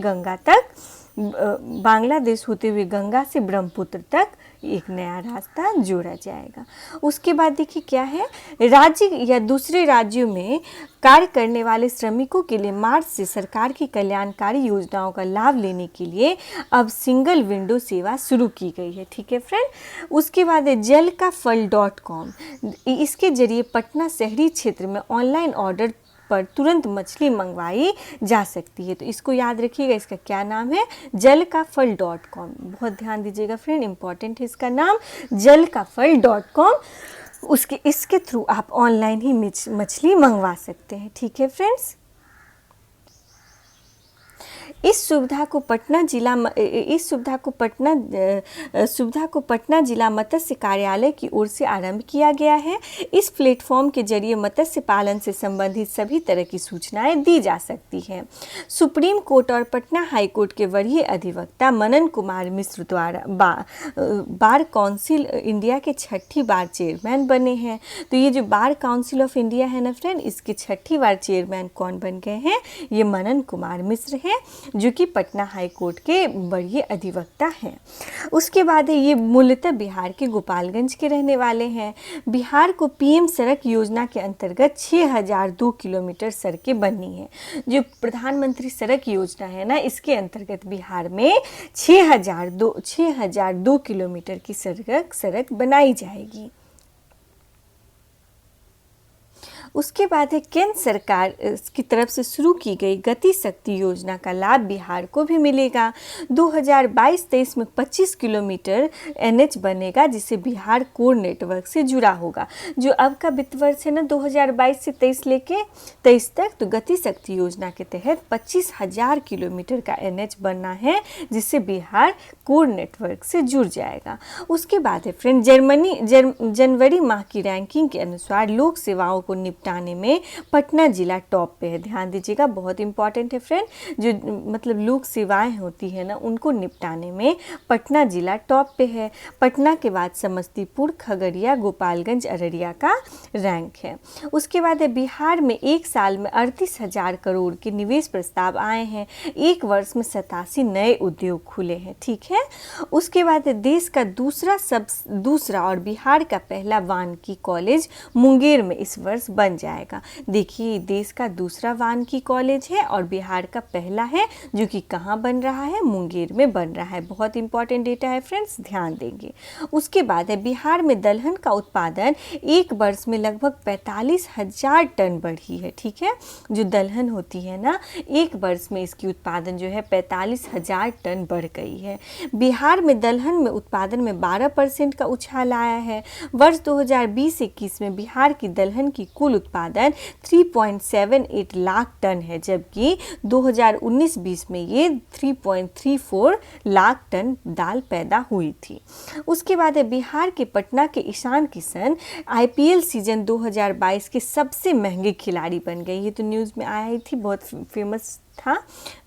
गंगा से ब्रह्मपुत्र तक एक नया रास्ता जोड़ा जाएगा। उसके बाद देखिए क्या है, राज्य या दूसरे राज्यों में कार्य करने वाले श्रमिकों के लिए मार्च से सरकार की कल्याणकारी योजनाओं का लाभ लेने के लिए अब सिंगल विंडो सेवा शुरू की गई है। ठीक है फ्रेंड, उसके बाद है जलकाफल.com। इसके जरिए पटना शहरी क्षेत्र में ऑनलाइन ऑर्डर पर तुरंत मछली मंगवाई जा सकती है। तो इसको याद रखिएगा, इसका क्या नाम है? जलकाफल.com। बहुत ध्यान दीजिएगा फ्रेंड, इंपॉर्टेंट है इसका नाम, जलकाफल.com। इसके थ्रू आप ऑनलाइन ही मछली मंगवा सकते हैं। ठीक है फ्रेंड्स, इस सुविधा को पटना जिला मत्स्य कार्यालय की ओर से आरंभ किया गया है। इस प्लेटफॉर्म के जरिए मत्स्य पालन से संबंधित सभी तरह की सूचनाएं दी जा सकती हैं। सुप्रीम कोर्ट और पटना हाई कोर्ट के वरीय अधिवक्ता मनन कुमार मिश्र द्वारा बार काउंसिल इंडिया के 6ठी बार चेयरमैन बने हैं। तो ये जो बार काउंसिल ऑफ इंडिया है ना फ्रेंड, इसके 6ठी बार चेयरमैन कौन बन गए हैं? ये मनन कुमार मिश्र हैं, जो कि पटना हाई कोर्ट के बड़े अधिवक्ता हैं। उसके बाद है, ये मूलतः बिहार के गोपालगंज के रहने वाले हैं। बिहार को PM सड़क योजना के अंतर्गत 6002 किलोमीटर सड़कें बननी है। जो प्रधानमंत्री सड़क योजना है ना, इसके अंतर्गत बिहार में 6002 किलोमीटर की सड़क बनाई जाएगी। उसके बाद है, केंद्र सरकार की तरफ से शुरू की गई गति शक्ति योजना का लाभ बिहार को भी मिलेगा। 2022-23 में 25 किलोमीटर NH बनेगा, जिससे बिहार कोर नेटवर्क से जुड़ा होगा। जो अब का वित्त वर्ष है ना, 2022 से 23 तक, तो गति शक्ति योजना के तहत 25,000 किलोमीटर का NH बनना है, जिससे बिहार कोर नेटवर्क से जुड़ जाएगा। उसके बाद है फ्रेंड, जनवरी माह की रैंकिंग के अनुसार लोक सेवाओं को निपटाने में पटना जिला टॉप पे है। ध्यान दीजिएगा, बहुत इंपॉर्टेंट है फ्रेंड। जो मतलब लोक सेवाएं होती है ना, उनको निपटाने में पटना जिला टॉप पे है। पटना के बाद समस्तीपुर, खगड़िया, गोपालगंज, अररिया का रैंक है। उसके बाद है बिहार में एक साल में 38,000 करोड़ के निवेश प्रस्ताव आए हैं। एक वर्ष में 87 नए उद्योग खुले हैं। ठीक है। उसके बाद है देश का दूसरा और बिहार का पहला वानिकी कॉलेज मुंगेर में इस वर्ष बन जाएगा। देखिए, देश का दूसरा वानिकी कॉलेज है और बिहार का पहला है, जो कि कहाँ बन रहा है? मुंगेर में बन रहा है। बहुत इंपॉर्टेंट डेटा है फ्रेंड्स, ध्यान देंगे। उसके बाद है बिहार में दलहन का उत्पादन एक वर्ष में लगभग 45,000 टन बढ़ी है। ठीक है। जो दलहन होती है ना, एक वर्ष में इसकी उत्पादन जो है 45,000 टन बढ़ गई है। बिहार में दलहन में उत्पादन में 12% का उछाल आया है। वर्ष 2020-21 में बिहार की दलहन की कुल उत्पादन 3.78 लाख टन है, जबकि 2019-20 में ये 3.34 लाख टन दाल पैदा हुई थी। उसके बाद है बिहार के पटना के ईशान किशन IPL सीजन 2022 के सबसे महंगे खिलाड़ी बन गए। ये तो न्यूज़ में आया ही थी, बहुत फेमस था,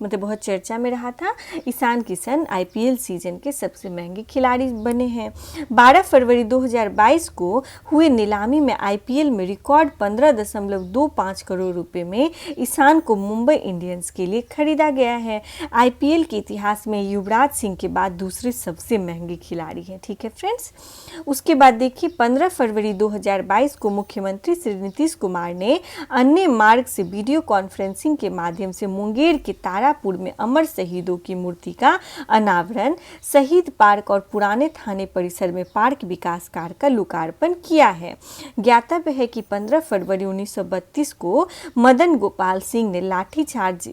मतलब बहुत चर्चा में रहा था। ईशान किशन IPL सीजन के सबसे महंगे खिलाड़ी बने हैं। 12 फरवरी 2022 को हुए नीलामी में IPL में रिकॉर्ड 15.25 करोड़ रुपए में ईशान को मुंबई इंडियंस के लिए खरीदा गया है। IPL के इतिहास में युवराज सिंह के बाद दूसरे सबसे महंगे खिलाड़ी हैं। ठीक है फ्रेंड्स। उसके बाद देखिए, 15 फरवरी 2022 को मुख्यमंत्री श्री नीतीश कुमार ने अन्य मार्ग से वीडियो कॉन्फ्रेंसिंग के माध्यम से मुंगेर के तारापुर में अमर शहीदों की मूर्ति का अनावरण, शहीद पार्क और पुराने थाने परिसर में पार्क विकास कार्य का लोकार्पण किया है। ज्ञातव्य है कि 15 फरवरी 1932 को मदन गोपाल सिंह ने लाठीचार्ज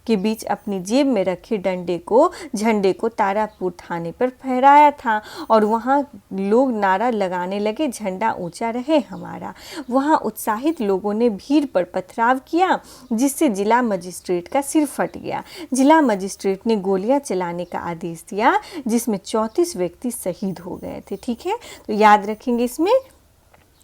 के बीच अपनी जेब में रखे झंडे को तारापुर थाने पर फहराया था और वहां लोग नारा लगाने लगे, झंडा ऊंचा रहे हमारा। वहां उत्साहित लोगों ने भीड़ पर पथराव किया, जिससे जिला मजिस्ट्रेट का सिर फट गया। जिला मजिस्ट्रेट ने गोलियां चलाने का आदेश दिया, जिसमें 34 व्यक्ति शहीद हो गए थे। ठीक है। तो याद रखेंगे इसमें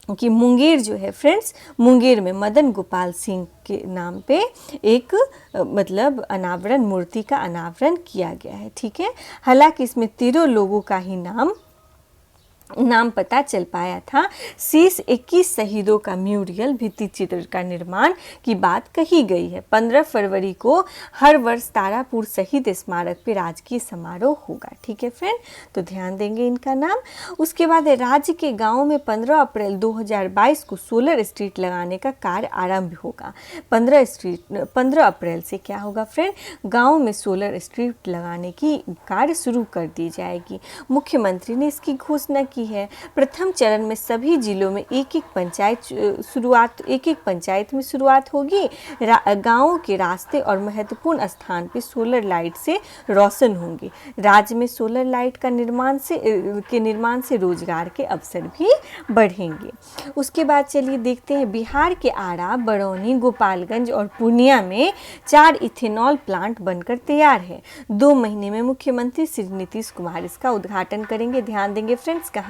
कि मुंगेर जो है फ्रेंड्स, मुंगेर में मदन गोपाल सिंह के नाम पे एक मतलब अनावरण, मूर्ति का अनावरण किया गया है। ठीक है। हालांकि इसमें 13 लोगों का ही नाम पता चल पाया था। शेष 21 शहीदों का म्यूरियल, भित्ति चित्र का निर्माण की बात कही गई है। 15 फरवरी को हर वर्ष तारापुर शहीद स्मारक पे राजकीय समारोह होगा। ठीक है फ्रेंड, तो ध्यान देंगे इनका नाम। उसके बाद राज्य के गाँव में 15 अप्रैल 2022 को सोलर स्ट्रीट लगाने का कार्य आरंभ होगा। 15 अप्रैल से क्या होगा फ्रेंड? गाँव में सोलर स्ट्रीट लगाने की कार्य शुरू कर दी जाएगी। मुख्यमंत्री ने इसकी घोषणा की है। प्रथम चरण में सभी जिलों में एक एक पंचायत में शुरुआत होगी। गांवों के रास्ते और महत्वपूर्ण स्थान पे सोलर लाइट से रोशन होंगे। राज्य में सोलर लाइट का निर्माण से रोजगार के अवसर भी बढ़ेंगे। उसके बाद चलिए देखते हैं, बिहार के आरा, बरौनी, गोपालगंज और पूर्णिया में 4 इथेनॉल प्लांट बनकर तैयार है। 2 महीने में मुख्यमंत्री श्री नीतीश कुमार इसका उद्घाटन करेंगे। ध्यान देंगे फ्रेंड्स, कहाँ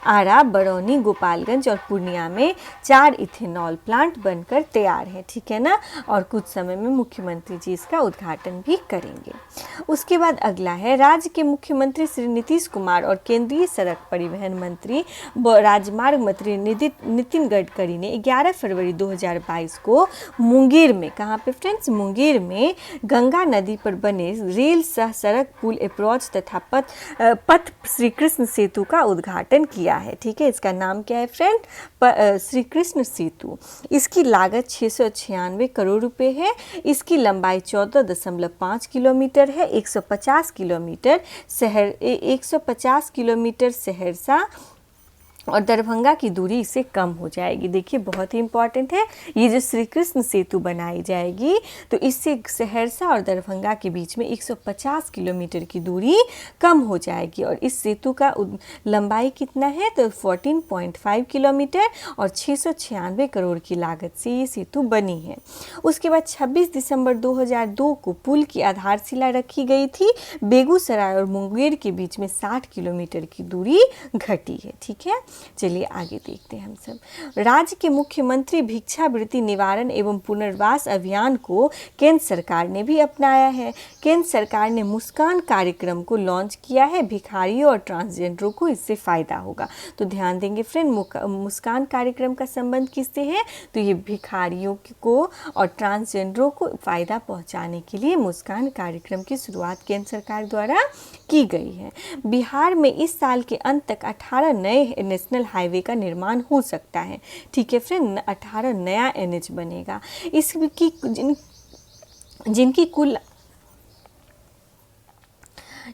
आरा, बरौनी, गोपालगंज और पूर्णिया में 4 इथेनॉल प्लांट बनकर तैयार है। ठीक है ना। और कुछ समय में मुख्यमंत्री जी इसका उद्घाटन भी करेंगे। उसके बाद अगला है, राज्य के मुख्यमंत्री श्री नीतीश कुमार और केंद्रीय सड़क परिवहन मंत्री राजमार्ग मंत्री नितिन गडकरी ने 11 फरवरी 2022 को मुंगेर में, कहाँ पे फ्रेंड्स? मुंगेर में गंगा नदी पर बने रेल सह सड़क पुल अप्रोच तथा पथ श्री कृष्ण सेतु का उद्घाटन किया है। ठीक है। इसका नाम क्या है फ्रेंड? श्री कृष्ण सेतु। इसकी लागत 696 करोड़ रुपए है। इसकी लंबाई 14.5 किलोमीटर है। 150 किलोमीटर सहरसा और दरभंगा की दूरी इससे कम हो जाएगी। देखिए, बहुत ही इंपॉर्टेंट है, ये जो श्री कृष्ण सेतु बनाई जाएगी तो इससे सहरसा और दरभंगा के बीच में 150 किलोमीटर की दूरी कम हो जाएगी। और इस सेतु का लंबाई कितना है? तो 14.5 किलोमीटर और 696 करोड़ की लागत से ये सेतु बनी है। उसके बाद 26 दिसंबर 2002 को पुल की आधारशिला रखी गई थी। बेगूसराय और मुंगेर के बीच में 60 किलोमीटर की दूरी घटी है। ठीक है। चलिए आगे देखते हैं हम सब। राज्य के मुख्यमंत्री भिक्षावृत्ति निवारण एवं पुनर्वास अभियान को केंद्र सरकार ने भी अपनाया है। केंद्र सरकार ने मुस्कान कार्यक्रम को लॉन्च किया है। भिखारियों और ट्रांसजेंडरों को इससे फ़ायदा होगा। तो ध्यान देंगे फ्रेंड, मुस्कान कार्यक्रम का संबंध किससे है? तो ये भिखारियों को और ट्रांसजेंडरों को फ़ायदा पहुंचाने के लिए मुस्कान कार्यक्रम की शुरुआत केंद्र सरकार द्वारा की गई है। बिहार में इस साल के अंत तक 18 नए नेशनल हाईवे का निर्माण हो सकता है। ठीक है फ्रेंड, 18 नया एनएच बनेगा। इसकी जिनकी कुल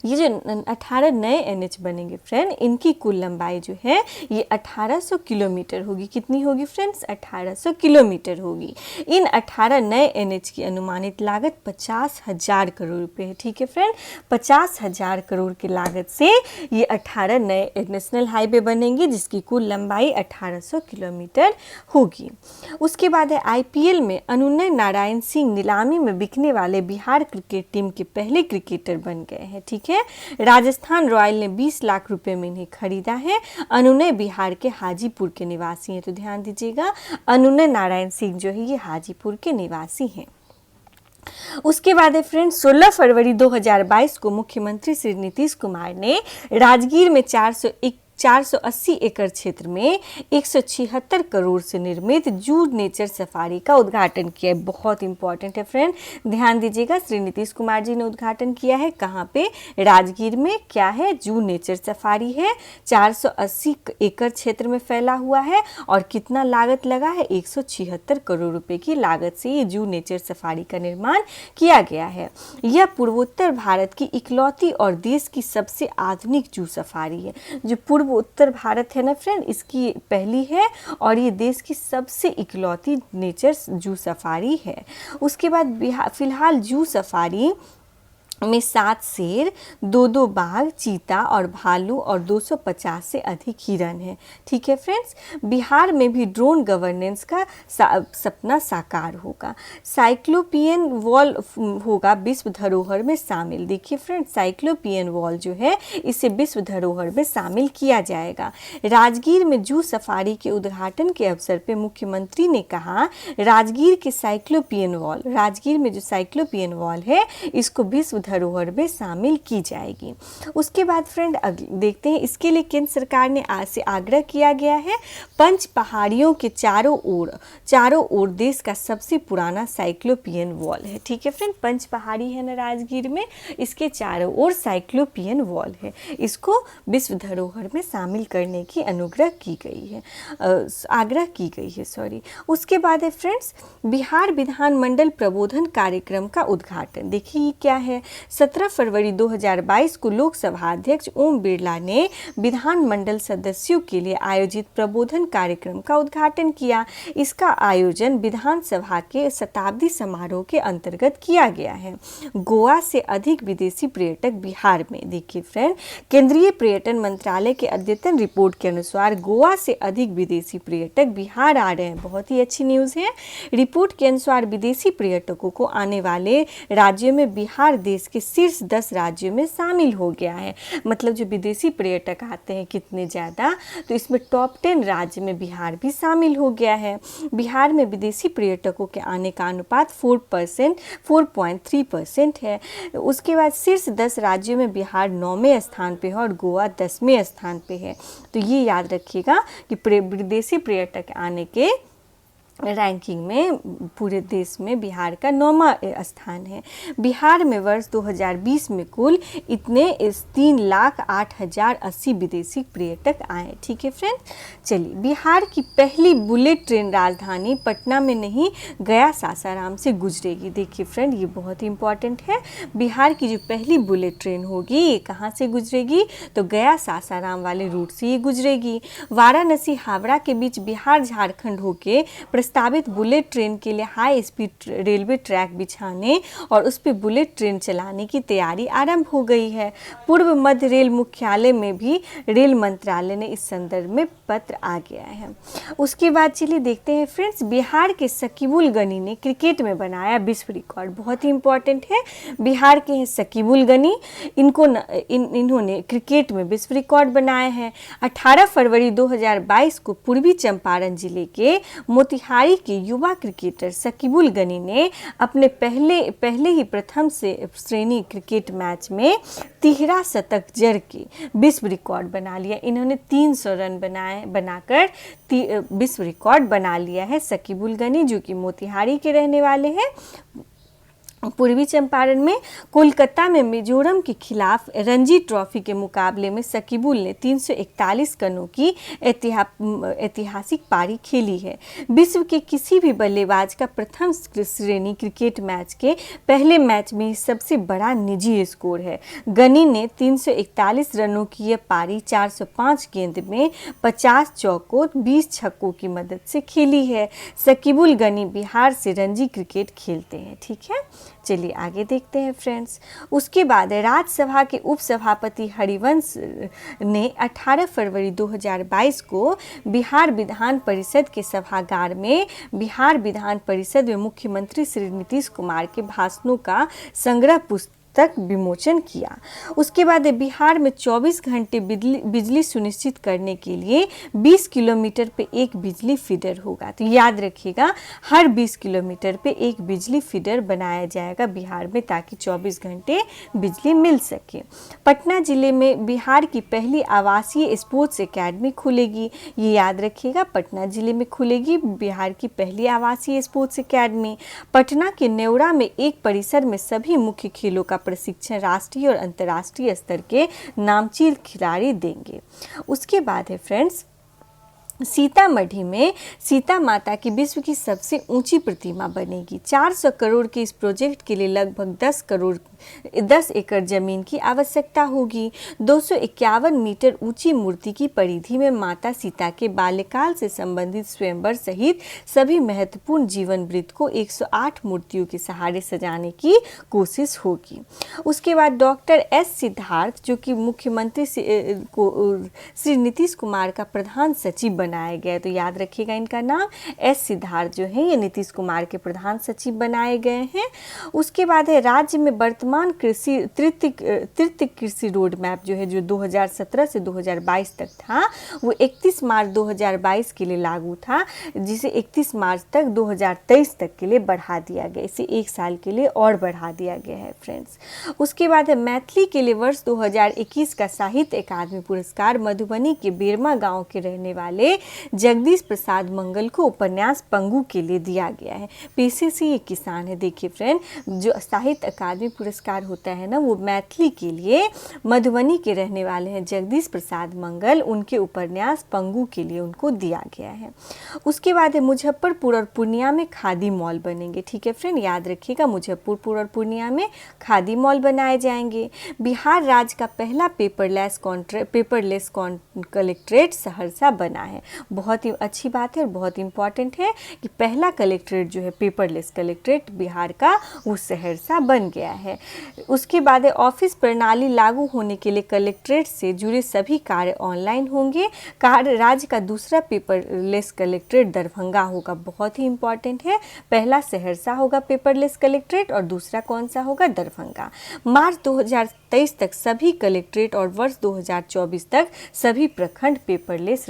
ये जो 18 नए एनएच बनेंगे फ्रेंड, इनकी कुल लंबाई जो है ये 1800 किलोमीटर होगी। कितनी होगी फ्रेंड्स? 1800 किलोमीटर होगी। इन 18 नए एनएच की अनुमानित लागत 50,000 करोड़ रुपए है। ठीक है फ्रेंड, 50,000 करोड़ की लागत से ये 18 नए नेशनल हाईवे बनेंगे जिसकी कुल लंबाई 1800 किलोमीटर होगी। उसके बाद है आईपीएल में अनुनय नारायण सिंह नीलामी में बिकने वाले बिहार क्रिकेट टीम के पहले क्रिकेटर बन गए हैं। ठीक है, राजस्थान रॉयल ने 20 लाख रुपए में इन्हें खरीदा है। अनुनय बिहार के हाजीपुर के निवासी हैं। तो ध्यान दीजिएगा, अनुनय नारायण सिंह जो है ये हाजीपुर के निवासी हैं। उसके बाद है फ्रेंड 16 फरवरी 2022 को मुख्यमंत्री श्री नीतीश कुमार ने राजगीर में 480 एकड़ क्षेत्र में 176 करोड़ से निर्मित जू नेचर सफारी का उद्घाटन किया है। बहुत इंपॉर्टेंट है फ्रेंड, ध्यान दीजिएगा। श्री नीतीश कुमार जी ने उद्घाटन किया है। कहाँ पे? राजगीर में। क्या है? जू नेचर सफारी है। 480 एकड़ क्षेत्र में फैला हुआ है और कितना लागत लगा है? 176 करोड़ रुपए की लागत से ये जू नेचर सफारी का निर्माण किया गया है। यह पूर्वोत्तर भारत की इकलौती और देश की सबसे आधुनिक जू सफारी है। जो पूर्व उत्तर भारत है ना फ्रेंड, इसकी पहली है और ये देश की सबसे इकलौती नेचर जू सफारी है। उसके बाद फिलहाल जू सफारी में 7 शेर, 2 बाघ, चीता और भालू और 250 से अधिक हिरन है। ठीक है फ्रेंड्स, बिहार में भी ड्रोन गवर्नेंस का सपना साकार होगा। साइक्लोपियन वॉल होगा विश्व धरोहर में शामिल। देखिए फ्रेंड्स, साइक्लोपियन वॉल जो है इसे विश्व धरोहर में शामिल किया जाएगा। राजगीर में जू सफारी के उद्घाटन के अवसर पर मुख्यमंत्री ने कहा, राजगीर के साइक्लोपियन वॉल, राजगीर में जो साइक्लोपियन वॉल है इसको विश्व धरोहर में शामिल की जाएगी। उसके बाद फ्रेंड देखते हैं, इसके लिए केंद्र सरकार ने आज से आग्रह किया गया है। पंच पहाड़ियों के चारों ओर देश का सबसे पुराना साइक्लोपियन वॉल है। ठीक है फ्रेंड, पंच पहाड़ी है ना राजगीर में, इसके चारों ओर साइक्लोपियन वॉल है। इसको विश्व धरोहर में शामिल करने की आग्रह की गई है सॉरी। उसके बाद है फ्रेंड्स बिहार विधानमंडल प्रबोधन कार्यक्रम का उद्घाटन। देखिए क्या है, 17 फरवरी 2022 को लोकसभा अध्यक्ष ओम बिरला ने विधानमंडल सदस्यों के लिए आयोजित प्रबोधन कार्यक्रम का उद्घाटन किया। इसका आयोजन विधानसभा के शताब्दी समारोह के अंतर्गत किया गया है। गोवा से अधिक विदेशी पर्यटक बिहार में। देखिए फ्रेंड, केंद्रीय पर्यटन मंत्रालय के अद्यतन रिपोर्ट के अनुसार गोवा से अधिक विदेशी पर्यटक बिहार आ रहे हैं। बहुत ही अच्छी न्यूज़ है। रिपोर्ट के अनुसार विदेशी पर्यटकों को आने वाले राज्यों में बिहार देश के शीर्ष 10 राज्यों में शामिल हो गया है। मतलब जो विदेशी पर्यटक आते हैं कितने ज़्यादा, तो इसमें टॉप 10 राज्य में बिहार भी शामिल हो गया है। बिहार में विदेशी पर्यटकों के आने का अनुपात 4.3% है। उसके बाद शीर्ष 10 राज्यों में बिहार 9वें स्थान पे है और गोवा 10वें स्थान पे है। तो ये याद रखिएगा कि विदेशी पर्यटक आने के रैंकिंग में पूरे देश में बिहार का 9वां स्थान है। बिहार में वर्ष 2020 में कुल इतने 3,08,080 विदेशी पर्यटक आए। ठीक है फ्रेंड, चलिए बिहार की पहली बुलेट ट्रेन राजधानी पटना में नहीं गया सासाराम से गुजरेगी। देखिए फ्रेंड, ये बहुत ही इंपॉर्टेंट है। बिहार की जो पहली बुलेट ट्रेन होगी ये कहाँ से गुजरेगी? तो गया सासाराम वाले रूट से ये गुजरेगी। वाराणसी हावड़ा के बीच बिहार झारखंड होके प्रस्तावित बुलेट ट्रेन के लिए हाई स्पीड रेलवे ट्रैक बिछाने और उस पर बुलेट ट्रेन चलाने की तैयारी आरंभ हो गई है। पूर्व मध्य रेल मुख्यालय में भी रेल मंत्रालय ने इस संदर्भ में पत्र आ गया है। उसके बाद चलिए देखते हैं फ्रेंड्स, बिहार के शकीबुल गनी ने क्रिकेट में बनाया विश्व रिकॉर्ड। बहुत ही इंपॉर्टेंट है, बिहार के हैं शकीबुल गनी, इन्होंने क्रिकेट में विश्व रिकॉर्ड बनाया है। 18 फरवरी 2022 को पूर्वी चंपारण जिले के मोतिहारी के युवा क्रिकेटर शकीबुल गनी ने अपने पहले ही प्रथम श्रेणी क्रिकेट मैच में 13 शतक जड़ के विश्व रिकॉर्ड बना लिया। इन्होंने 300 रन बनाकर विश्व रिकॉर्ड बना लिया है शकीबुल गनी, जो कि मोतिहारी के रहने वाले हैं। पूर्वी चंपारण में कोलकाता में मिजोरम के खिलाफ रणजी ट्रॉफी के मुकाबले में शकीबुल ने 341 रनों की ऐतिहासिक पारी खेली है। विश्व के किसी भी बल्लेबाज का प्रथम श्रेणी क्रिकेट मैच के पहले मैच में सबसे बड़ा निजी स्कोर है। गनी ने 341 रनों की यह पारी 405 गेंद में 50 चौकों 20 छक्कों की मदद से खेली है। शकीबुल गनी बिहार से रणजी क्रिकेट खेलते हैं। ठीक है, चलिए आगे देखते हैं फ्रेंड्स। उसके बाद राज्यसभा के उपसभापति हरिवंश ने 18 फरवरी 2022 को बिहार विधान परिषद के सभागार में बिहार विधान परिषद में मुख्यमंत्री श्री नीतीश कुमार के भाषणों का संग्रह पुस्तक विमोचन किया। उसके बाद बिहार में 24 घंटे बिजली सुनिश्चित करने के लिए 20 किलोमीटर पे एक बिजली फीडर होगा। तो याद रखिएगा, हर 20 किलोमीटर पे एक बिजली फीडर बनाया जाएगा बिहार में, ताकि 24 घंटे बिजली मिल सके। पटना जिले में बिहार की पहली आवासीय स्पोर्ट्स एकेडमी खुलेगी। ये याद रखिएगा, पटना जिले में खुलेगी बिहार की पहली आवासीय स्पोर्ट्स एकेडमी। पटना के नेवरा में एक परिसर में सभी मुख्य खेलों का प्रशिक्षण राष्ट्रीय और अंतर्राष्ट्रीय स्तर के नामचीन खिलाड़ी देंगे। उसके बाद है फ्रेंड्स, सीतामढ़ी में सीता माता की विश्व की सबसे ऊंची प्रतिमा बनेगी। 400 करोड़ के इस प्रोजेक्ट के लिए लगभग 10 एकड़ जमीन की आवश्यकता होगी। 251 मीटर ऊंची मूर्ति की परिधि में माता सीता के बाल्यकाल से संबंधित स्वयंवर सहित सभी महत्वपूर्ण जीवन वृत्त को 108 मूर्तियों के सहारे सजाने की कोशिश होगी। उसके बाद डॉक्टर एस सिद्धार्थ, जो कि मुख्यमंत्री श्री नीतीश कुमार का प्रधान सचिव बनाया गया है, तो याद रखिएगा इनका नाम एस सिद्धार्थ जो है ये नीतीश कुमार के प्रधान सचिव बनाए गए हैं। उसके बाद है राज्य में वर्तमान तृतीय कृषि रोड मैप जो है, जो 2017 से 2022 तक था, वो 31 मार्च 2022 के लिए लागू था, जिसे 31 मार्च तक 2023 तक के लिए बढ़ा दिया गया। इसे 1 साल के लिए और बढ़ा दिया गया है फ्रेंड्स। उसके बाद है मैथिली के लिए वर्ष 2021 का साहित्य अकादमी पुरस्कार मधुबनी के बेरमा गांव के रहने वाले जगदीश प्रसाद मंगल को उपन्यास पंगु के लिए दिया गया है। पेशे से ये किसान है। देखिए फ्रेंड, जो साहित्य अकादमी पुरस्कार होता है ना, वो मैथिली के लिए मधुबनी के रहने वाले हैं जगदीश प्रसाद मंगल, उनके उपन्यास पंगु के लिए उनको दिया गया है। उसके बाद है मुजफ्फरपुर और पूर्णिया में खादी मॉल बनेंगे। ठीक है फ्रेंड, याद रखिएगा, मुजफ्फरपुर और पूर्णिया में खादी मॉल बनाए जाएंगे। बिहार राज्य का पहला पेपरलेस कलेक्ट्रेट सहरसा बना है। बहुत ही अच्छी बात है और बहुत इंपॉर्टेंट है कि पहला कलेक्ट्रेट जो है पेपरलेस कलेक्ट्रेट बिहार का, वो सहरसा बन गया है। उसके बाद ऑफिस प्रणाली लागू होने के लिए कलेक्ट्रेट से जुड़े सभी कार्य ऑनलाइन होंगे। राज्य का दूसरा पेपरलेस कलेक्ट्रेट दरभंगा होगा। बहुत ही इंपॉर्टेंट है, पहला सहरसा होगा पेपरलेस कलेक्ट्रेट और दूसरा कौन सा होगा, दरभंगा। मार्च 2023 तक सभी कलेक्ट्रेट और वर्ष 2024 तक सभी प्रखंड पेपरलेस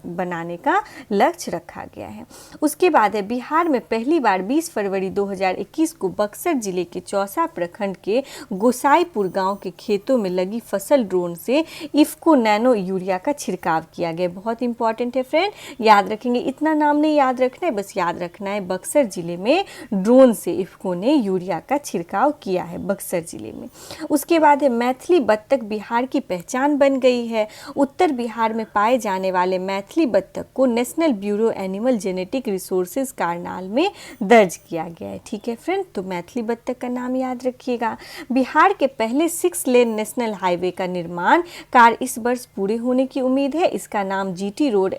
बनाने का लक्ष्य रखा गया है। उसके बाद है बिहार में पहली बार 20 फरवरी 2021 को बक्सर जिले के चौसा प्रखंड के गोसाईपुर गांव के खेतों में लगी फसल ड्रोन से इफ्को नैनो यूरिया का छिड़काव किया गया। बहुत इंपॉर्टेंट है फ्रेंड, याद रखेंगे, इतना नाम नहीं याद रखना है, बस याद रखना है बक्सर जिले में ड्रोन से इफ्को ने यूरिया का छिड़काव किया है बक्सर जिले में। उसके बाद है मैथिली बत्तख बिहार की पहचान बन गई है। उत्तर बिहार में पाए जाने वाले मैथिली बत्तख को national bureau animal genetic resources Karnal में दर्ज किया गया है। ठीक है फ्रेंड, तो मैथिली बत्तख का नाम याद रखिएगा। बिहार के पहले 6 लेन नेशनल हाईवे का निर्माण कार्य इस वर्ष पूरे होने की उम्मीद है। इसका नाम जीटी रोड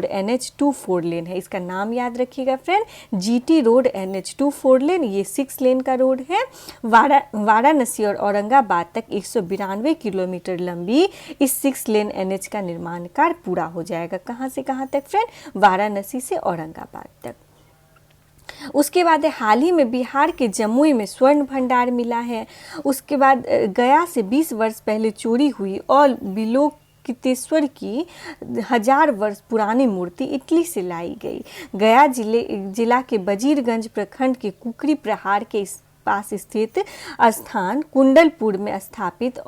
NH2 4 लेन है। इसका नाम याद रखिएगा फ्रेंड, जीटी रोड NH2 4 लेन, ये 6 लेन का रोड है। वाराणसी और औरंगाबाद तक 192 किलोमीटर लंबी इस 6 लेन NH का निर्माण कार्य पूरा हो जाएगा। कहाँ से कहाँ तक फ्रेंड? वाराणसी से औरंगाबाद तक। उसके बाद हाल ही में बिहार के जमुई में स्वर्ण भंडार मिला है। उसके बाद गया से 20 वर्ष पहले चोरी हुई और विलोकितेश्वर की 1000 वर्ष पुरानी मूर्ति इटली से लाई गई। गया जिला के वजीरगंज प्रखंड के कुकरी प्रहार के पास स्थित स्थान कुंडलपुर में स्थापित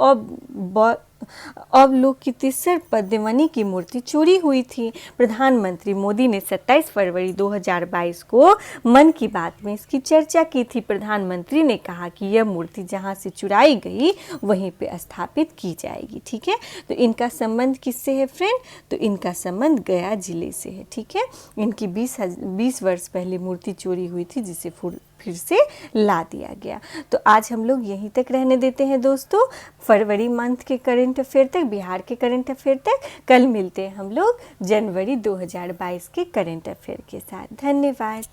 अवलोकितेश्वर पद्ममणि की मूर्ति चोरी हुई थी। प्रधानमंत्री मोदी ने 27 फरवरी 2022 को मन की बात में इसकी चर्चा की थी। प्रधानमंत्री ने कहा कि यह मूर्ति जहां से चुराई गई वहीं पे स्थापित की जाएगी। ठीक है, तो इनका संबंध किससे है फ्रेंड? तो इनका संबंध गया जिले से है। ठीक है, इनकी 20 वर्ष पहले मूर्ति चोरी हुई थी जिसे फिर से ला दिया गया। तो आज हम लोग यहीं तक रहने देते हैं दोस्तों, फरवरी मंथ के करंट अफेयर तक, बिहार के करंट अफेयर तक। कल मिलते हैं हम लोग जनवरी 2022 के करंट अफेयर के साथ। धन्यवाद।